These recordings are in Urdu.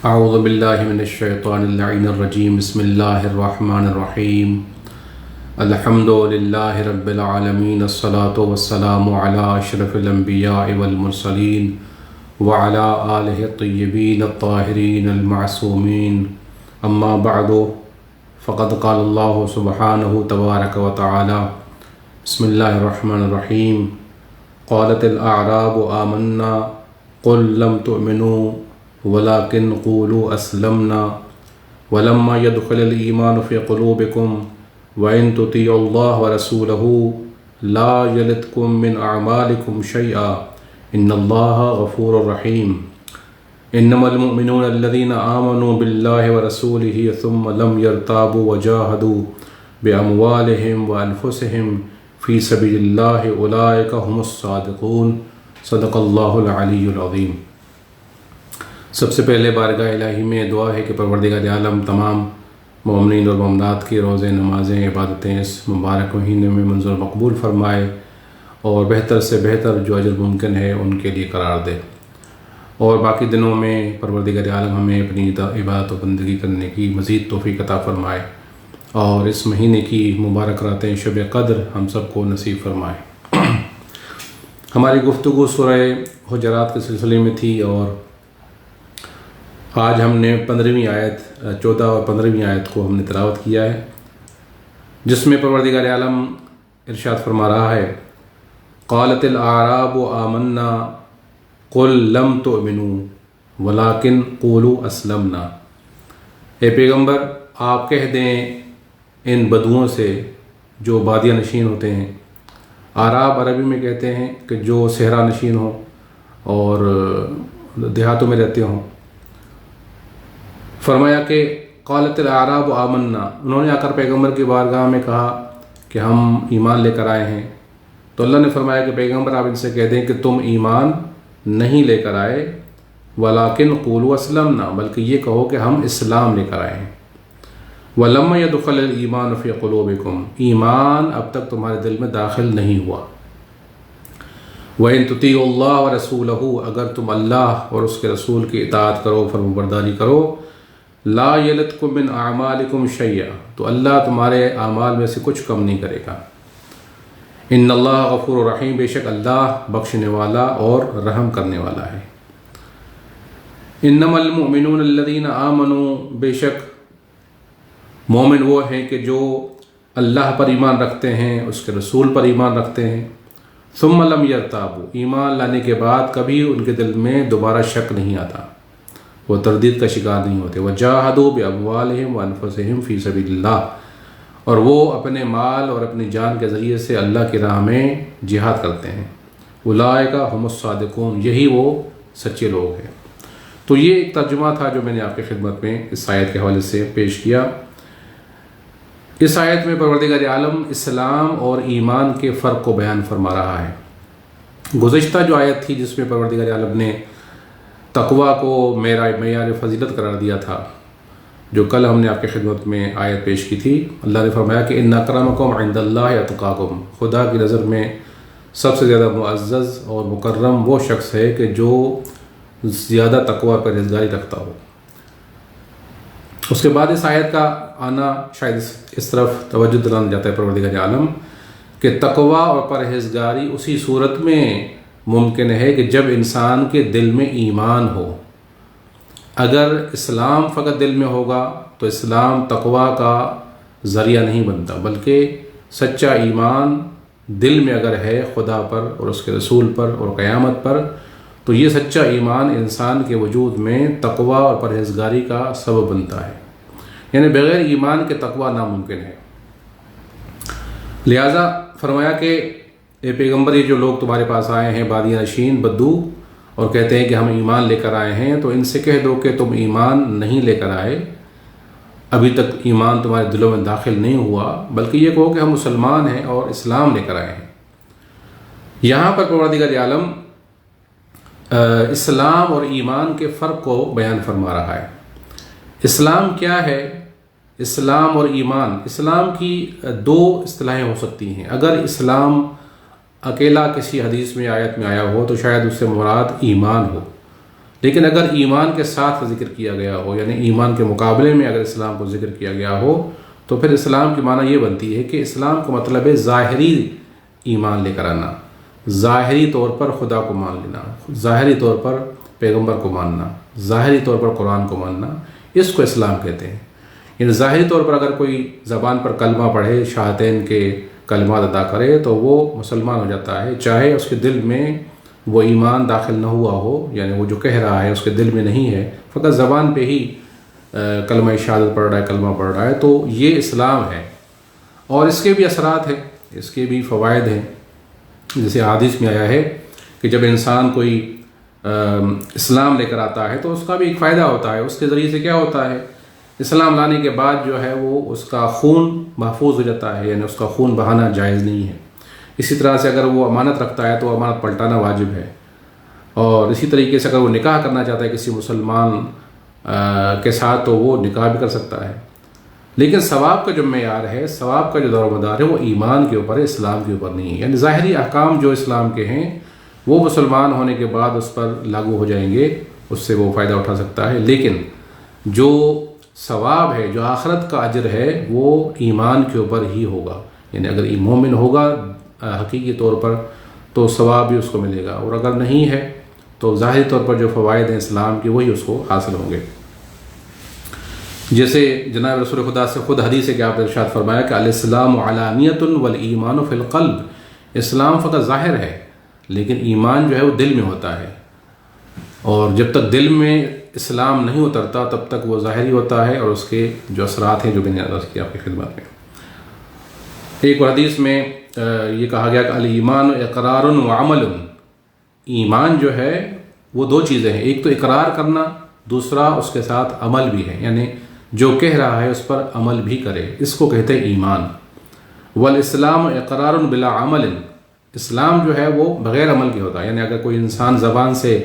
اعوذ باللہ من الشیطان اللعین الرجیم بسم اللہ الرحمن الرحیم الحمد للہ رب العالمین الصلاة والسلام علی اشرف الانبیاء والمرسلین وعلی آلہ الطیبین الطاہرین المعصومین اما بعد فقد قال اللہ سبحانہ تبارک و تعالی بسم اللہ الرحمن الرحیم قالت الاعراب آمنا قل لم تؤمنوا ولكن قولوا أسلمنا ولما يدخل الإيمان في قلوبكم وإن تطيعوا الله ورسوله لا يلدكم من أعمالكم شيئا إن الله غفور رحيم إنما المؤمنون الذين آمنوا بالله ورسوله ثم لم يرتابوا وجاهدوا بأموالهم وأنفسهم في سبيل الله أولئك هم الصادقون صدق الله العلي العظيم۔ سب سے پہلے بارگاہ الہی میں دعا ہے کہ پروردگار عالم تمام مومنین اور مومنات کی روزے نمازیں عبادتیں اس مبارک مہینے میں منظور مقبول فرمائے اور بہتر سے بہتر جو اجر ممکن ہے ان کے لیے قرار دے، اور باقی دنوں میں پروردگار عالم ہمیں اپنی عبادت و بندگی کرنے کی مزید توفیق عطا فرمائے اور اس مہینے کی مبارک راتیں شب قدر ہم سب کو نصیب فرمائے۔ ہماری گفتگو سورہ حجرات کے سلسلے میں تھی اور آج ہم نے 15ویں آیت 14 اور 15ویں آیت کو ہم نے تلاوت کیا ہے، جس میں پروردگار عالم ارشاد فرما رہا ہے قالت الاعراب آمنا قل لم تؤمنوا ولكن قولوا اسلمنا۔ اے پیغمبر آپ کہہ دیں ان بدوؤں سے جو بادیہ نشین ہوتے ہیں، اعراب عربی میں کہتے ہیں کہ جو صحرا نشین ہوں اور دیہاتوں میں رہتے ہوں۔ فرمایا کہ قالت الاعراب آمنا، انہوں نے آ کر پیغمبر کی بارگاہ میں کہا کہ ہم ایمان لے کر آئے ہیں، تو اللہ نے فرمایا کہ پیغمبر آپ ان سے کہہ دیں کہ تم ایمان نہیں لے کر آئے، ولیکن قولوا اسلمنا، بلکہ یہ کہو کہ ہم اسلام لے کر آئے ہیں۔ ولما يدخل الایمان فی قلوبکم، ایمان اب تک تمہارے دل میں داخل نہیں ہوا۔ وَإِن تُطِيعُوا اللَّهَ وَرَسُولَهُ، اگر تم اللہ اور اس کے رسول کی اطاعت کرو، فرمانبرداری کرو، لا یلدکم من اعمالکم شیئا، تو اللہ تمہارے اعمال میں سے کچھ کم نہیں کرے گا۔ ان اللہ غفور رحیم، بے شک اللہ بخشنے والا اور رحم کرنے والا ہے۔ انما المؤمنون الذین آمنوا، بے شک مومن وہ ہیں کہ جو اللہ پر ایمان رکھتے ہیں، اس کے رسول پر ایمان رکھتے ہیں، ثم لم یرتابوا، ایمان لانے کے بعد کبھی ان کے دل میں دوبارہ شک نہیں آتا، وہ تردید کا شکار نہیں ہوتے۔ وجاہدوا باموالہم وانفسہم فی سبیل اللہ، اور وہ اپنے مال اور اپنی جان کے ذریعے سے اللہ کی راہ میں جہاد کرتے ہیں۔ اولئک ھم الصادقون، یہی وہ سچے لوگ ہیں۔ تو یہ ایک ترجمہ تھا جو میں نے آپ کی خدمت میں اس آیت کے حوالے سے پیش کیا۔ اس آیت میں پروردگار عالم اسلام اور ایمان کے فرق کو بیان فرما رہا ہے۔ گزشتہ جو آیت تھی جس میں پروردگار عالم نے تقوی کو معیار فضیلت قرار دیا تھا، جو کل ہم نے آپ کی خدمت میں آیت پیش کی تھی، اللہ نے فرمایا کہ ان اکرمکم عند اللہ اتقاکم، خدا کی نظر میں سب سے زیادہ معزز اور مکرم وہ شخص ہے کہ جو زیادہ تقوی پرہیزگاری رکھتا ہو۔ اس کے بعد اس آیت کا آنا شاید اس طرف توجہ دلانا جاتا ہے پروردگار عالم کہ تقوی اور پرہیزگاری اسی صورت میں ممکن ہے کہ جب انسان کے دل میں ایمان ہو۔ اگر اسلام فقط دل میں ہوگا تو اسلام تقوی کا ذریعہ نہیں بنتا، بلکہ سچا ایمان دل میں اگر ہے خدا پر اور اس کے رسول پر اور قیامت پر، تو یہ سچا ایمان انسان کے وجود میں تقوی اور پرہیزگاری کا سبب بنتا ہے، یعنی بغیر ایمان کے تقوی ناممکن ہے۔ لہٰذا فرمایا کہ اے پیغمبر، یہ جو لوگ تمہارے پاس آئے ہیں بادیہ نشین بدو اور کہتے ہیں کہ ہم ایمان لے کر آئے ہیں، تو ان سے کہہ دو کہ تم ایمان نہیں لے کر آئے، ابھی تک ایمان تمہارے دلوں میں داخل نہیں ہوا، بلکہ یہ کہو کہ ہم مسلمان ہیں اور اسلام لے کر آئے ہیں۔ یہاں پر پروردگار عالم اسلام اور ایمان کے فرق کو بیان فرما رہا ہے۔ اسلام کیا ہے؟ اسلام اور ایمان، اسلام کی دو اصطلاحیں ہو سکتی ہیں۔ اگر اسلام اکیلا کسی حدیث میں آیت میں آیا ہو تو شاید اس سے مراد ایمان ہو، لیکن اگر ایمان کے ساتھ ذکر کیا گیا ہو، یعنی ایمان کے مقابلے میں اگر اسلام کو ذکر کیا گیا ہو، تو پھر اسلام کی معنی یہ بنتی ہے کہ اسلام کا مطلب ہے ظاہری ایمان لے کر آنا، ظاہری طور پر خدا کو مان لینا، ظاہری طور پر پیغمبر کو ماننا، ظاہری طور پر قرآن کو ماننا، اس کو اسلام کہتے ہیں۔ یعنی ظاہری طور پر اگر کوئی زبان پر کلمہ پڑھے، شہادتین کے کلمات ادا کرے، تو وہ مسلمان ہو جاتا ہے، چاہے اس کے دل میں وہ ایمان داخل نہ ہوا ہو، یعنی وہ جو کہہ رہا ہے اس کے دل میں نہیں ہے، فقط زبان پہ ہی کلمہ شہادت پڑھ رہا ہے، کلمہ پڑھ رہا ہے، تو یہ اسلام ہے۔ اور اس کے بھی اثرات ہیں، اس کے بھی فوائد ہیں، جیسے حدیث میں آیا ہے کہ جب انسان کوئی اسلام لے کر آتا ہے تو اس کا بھی ایک فائدہ ہوتا ہے۔ اس کے ذریعے سے کیا ہوتا ہے؟ اسلام لانے کے بعد جو ہے وہ اس کا خون محفوظ ہو جاتا ہے، یعنی اس کا خون بہانا جائز نہیں ہے۔ اسی طرح سے اگر وہ امانت رکھتا ہے تو امانت پلٹانا واجب ہے، اور اسی طریقے سے اگر وہ نکاح کرنا چاہتا ہے کسی مسلمان کے ساتھ تو وہ نکاح بھی کر سکتا ہے۔ لیکن ثواب کا جو معیار ہے، ثواب کا جو دار و مدار ہے، وہ ایمان کے اوپر ہے، اسلام کے اوپر نہیں ہے۔ یعنی ظاہری احکام جو اسلام کے ہیں وہ مسلمان ہونے کے بعد اس پر لاگو ہو جائیں گے، اس سے وہ فائدہ اٹھا سکتا ہے، لیکن جو ثواب ہے، جو آخرت کا اجر ہے، وہ ایمان کے اوپر ہی ہوگا۔ یعنی اگر مومن ہوگا حقیقی طور پر تو ثواب بھی اس کو ملے گا، اور اگر نہیں ہے تو ظاہری طور پر جو فوائد ہیں اسلام کے وہی اس کو حاصل ہوں گے۔ جیسے جناب رسول خدا سے خود حدیث ہے کہ آپ نے ارشاد فرمایا کہ الاسلام علانیۃ والایمان فی القلب، اسلام فقط ظاہر ہے لیکن ایمان جو ہے وہ دل میں ہوتا ہے، اور جب تک دل میں اسلام نہیں اترتا تب تک وہ ظاہری ہوتا ہے، اور اس کے جو اثرات ہیں جو میں نے عرض کیا آپ کی خدمت میں۔ ایک اور حدیث میں یہ کہا گیا کہ الایمان اقرار و عمل، ایمان جو ہے وہ دو چیزیں ہیں، ایک تو اقرار کرنا، دوسرا اس کے ساتھ عمل بھی ہے، یعنی جو کہہ رہا ہے اس پر عمل بھی کرے، اس کو کہتے ہیں ایمان۔ والاسلام اقرار بلا عمل، اسلام جو ہے وہ بغیر عمل کے ہوتا ہے، یعنی اگر کوئی انسان زبان سے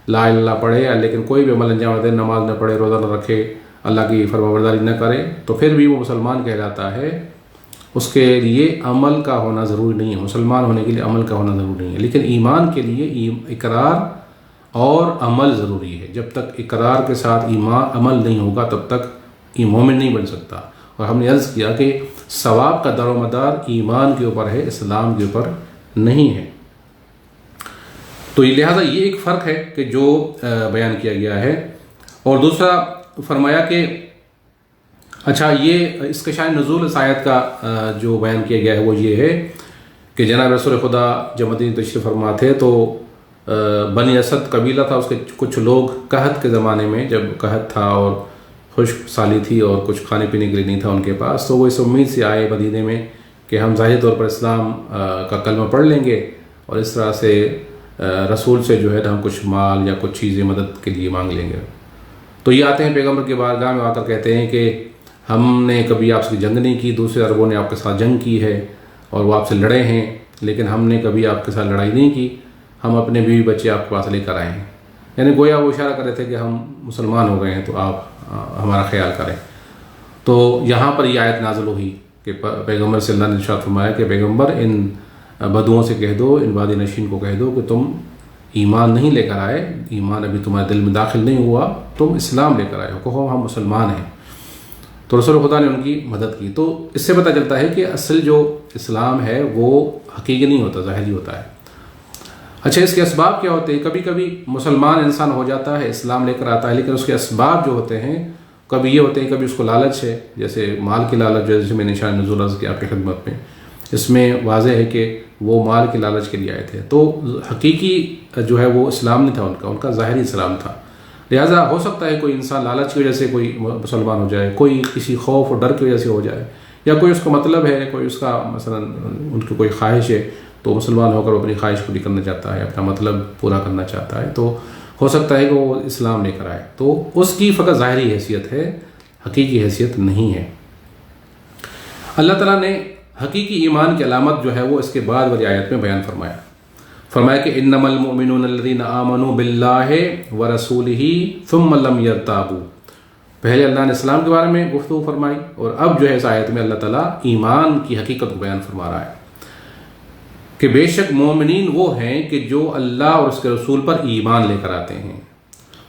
لا الہ الا اللہ پڑھے لیکن کوئی بھی عمل انجام نہ دے، نماز نہ پڑھے، روزہ نہ رکھے، اللہ کی فرمانبرداری نہ کرے، تو پھر بھی وہ مسلمان کہلاتا ہے۔ اس کے لیے عمل کا ہونا ضروری نہیں ہے، مسلمان ہونے کے لیے عمل کا ہونا ضروری نہیں ہے، لیکن ایمان کے لیے اقرار اور عمل ضروری ہے۔ جب تک اقرار کے ساتھ عمل نہیں ہوگا تب تک مومن نہیں بن سکتا۔ اور ہم نے عرض کیا کہ ثواب کا دار و مدار ایمان کے اوپر ہے، اسلام کے اوپر نہیں ہے۔ تو لہٰذا یہ ایک فرق ہے کہ جو بیان کیا گیا ہے۔ اور دوسرا فرمایا کہ اچھا، یہ اس کے شان نزول اس آیت کا جو بیان کیا گیا ہے وہ یہ ہے کہ جناب رسول خدا جب مدینہ تشریف فرما تھے تو بنی اسد قبیلہ تھا، اس کے کچھ لوگ قحط کے زمانے میں، جب قحط تھا اور خشک سالی تھی اور کچھ کھانے پینے کے لیے نہیں تھا ان کے پاس، تو وہ اس امید سے آئے مدینے میں کہ ہم ظاہری طور پر اسلام کا کلمہ پڑھ لیں گے اور اس طرح سے رسول سے جو ہے ہم کچھ مال یا کچھ چیزیں مدد کے لیے مانگ لیں گے۔ تو یہ آتے ہیں پیغمبر کے بارگاہ میں آ کر کہتے ہیں کہ ہم نے کبھی آپ سے جنگ نہیں کی، دوسرے عربوں نے آپ کے ساتھ جنگ کی ہے اور وہ آپ سے لڑے ہیں، لیکن ہم نے کبھی آپ کے ساتھ لڑائی نہیں کی، ہم اپنے بیوی بچے آپ کے پاس لے کر آئے ہیں۔ یعنی گویا وہ اشارہ کر رہے تھے کہ ہم مسلمان ہو گئے ہیں تو آپ ہمارا خیال کریں۔ تو یہاں پر یہ آیت نازل ہوئی کہ پیغمبر سے اللہ نے ارشاد فرمایا کہ پیغمبر ان بدوؤں سے کہہ دو، ان وادی نشین کو کہہ دو کہ تم ایمان نہیں لے کر آئے، ایمان ابھی تمہارے دل میں داخل نہیں ہوا، تم اسلام لے کر آئے ہو، کہو ہم مسلمان ہیں۔ تو رسول خدا نے ان کی مدد کی۔ تو اس سے پتہ چلتا ہے کہ اصل جو اسلام ہے وہ حقیقی نہیں ہوتا، ظاہری ہوتا ہے۔ اچھا، اس کے اسباب کیا ہوتے ہیں؟ کبھی کبھی مسلمان انسان ہو جاتا ہے، اسلام لے کر آتا ہے، لیکن اس کے اسباب جو ہوتے ہیں کبھی یہ ہوتے ہیں، کبھی اس کو لالچ ہے، جیسے مال کی لالچ، جیسے میں نے شان نزول عرض کیا آپ کی خدمت میں، اس میں واضح ہے کہ وہ مال کی لالچ کے لیے آئے تھے، تو حقیقی جو ہے وہ اسلام نہیں تھا ان کا ظاہری اسلام تھا۔ لہٰذا ہو سکتا ہے کوئی انسان لالچ کی وجہ سے کوئی مسلمان ہو جائے، کوئی کسی خوف اور ڈر کی وجہ سے ہو جائے، یا کوئی اس کا مطلب ہے، کوئی اس کا مثلا ان کی کوئی خواہش ہے تو مسلمان ہو کر وہ اپنی خواہش پوری کرنا چاہتا ہے، اپنا مطلب پورا کرنا چاہتا ہے، تو ہو سکتا ہے کہ وہ اسلام لے کر آئے، تو اس کی فقط ظاہری حیثیت ہے، حقیقی حیثیت نہیں ہے۔ اللہ تعالیٰ نے حقیقی ایمان کی علامت جو ہے وہ اس کے بعد والی آیت میں بیان فرمایا کہ انما المؤمنون الذین آمنوا باللہ ورسولہ ثم لم یرتابوا۔ پہلے اللہ نے اسلام کے بارے میں گفتگو فرمائی، اور اب جو ہے اس آیت میں اللہ تعالیٰ ایمان کی حقیقت کو بیان فرما رہا ہے کہ بے شک مومنین وہ ہیں کہ جو اللہ اور اس کے رسول پر ایمان لے کر آتے ہیں،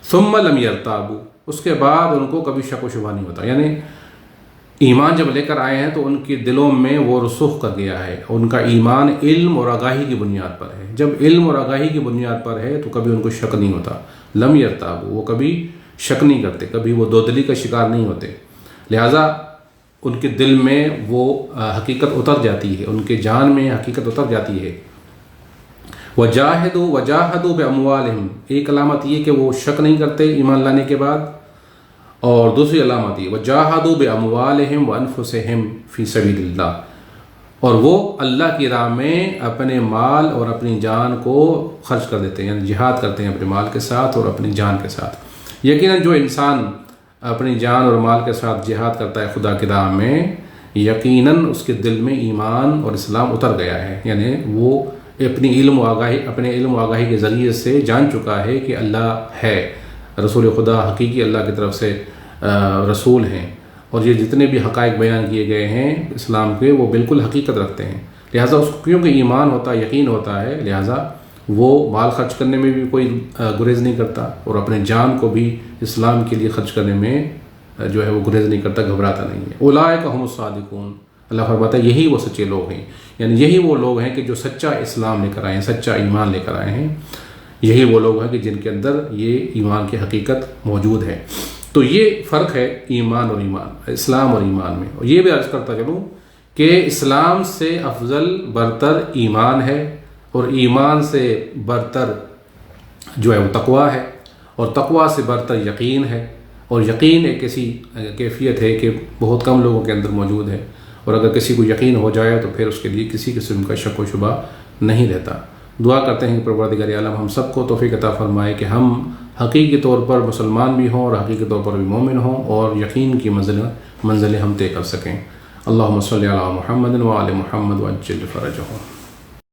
ثم لم یرتابوا، اس کے بعد ان کو کبھی شک و شبہ نہیں ہوتا، یعنی ایمان جب لے کر آئے ہیں تو ان کے دلوں میں وہ رسوخ کر گیا ہے، ان کا ایمان علم اور آگاہی کی بنیاد پر ہے۔ جب علم اور آگاہی کی بنیاد پر ہے تو کبھی ان کو شک نہیں ہوتا، لم یرتابوا، وہ کبھی شک نہیں کرتے، کبھی وہ دودلی کا شکار نہیں ہوتے، لہٰذا ان کے دل میں وہ حقیقت اتر جاتی ہے، ان کے جان میں حقیقت اتر جاتی ہے۔ وجاہدوا باموالہم، ایک علامت یہ کہ وہ شک نہیں کرتے ایمان لانے کے بعد، اور دوسری علامت یہ وجاہدوا باموالہم وانفسہم فی سبیل اللہ، اور وہ اللہ کی راہ میں اپنے مال اور اپنی جان کو خرچ کر دیتے ہیں، یعنی جہاد کرتے ہیں اپنے مال کے ساتھ اور اپنی جان کے ساتھ۔ یقیناً جو انسان اپنی جان اور مال کے ساتھ جہاد کرتا ہے خدا کی راہ میں، یقیناً اس کے دل میں ایمان اور اسلام اتر گیا ہے، یعنی وہ اپنے علم و آگاہی کے ذریعے سے جان چکا ہے کہ اللہ ہے، رسول خدا حقیقی اللہ کی طرف سے رسول ہیں، اور یہ جتنے بھی حقائق بیان کیے گئے ہیں اسلام کے وہ بالکل حقیقت رکھتے ہیں، لہٰذا اس کو کیونکہ ایمان ہوتا ہے، یقین ہوتا ہے، لہٰذا وہ مال خرچ کرنے میں بھی کوئی گریز نہیں کرتا، اور اپنے جان کو بھی اسلام کے لیے خرچ کرنے میں جو ہے وہ گریز نہیں کرتا، گھبراتا نہیں ہے۔ اولئک هم الصادقون، اللہ فرماتا ہے یہی وہ سچے لوگ ہیں، یعنی یہی وہ لوگ ہیں کہ جو سچا اسلام لے کر آئے ہیں، سچا ایمان لے کر آئے ہیں، یہی وہ لوگ ہیں کہ جن کے اندر یہ ایمان کی حقیقت موجود ہے۔ تو یہ فرق ہے ایمان اور اسلام اور ایمان میں، اور یہ بھی عرض کرتا چلوں کہ اسلام سے افضل برتر ایمان ہے، اور ایمان سے برتر جو ہے وہ تقویٰ ہے، اور تقویٰ سے برتر یقین ہے، اور یقین ایک ایسی کیفیت ہے کہ بہت کم لوگوں کے اندر موجود ہے، اور اگر کسی کو یقین ہو جائے تو پھر اس کے لیے کسی قسم کا شک و شبہ نہیں رہتا۔ دعا کرتے ہیں کہ پروردگار عالم ہم سب کو توفیق عطا فرمائے کہ ہم حقیقی طور پر مسلمان بھی ہوں اور حقیقی طور پر بھی مومن ہوں، اور یقین کی منزلیں ہم طے کر سکیں۔ اللہم صلی علی محمد و آل محمد وعجل فرجہم۔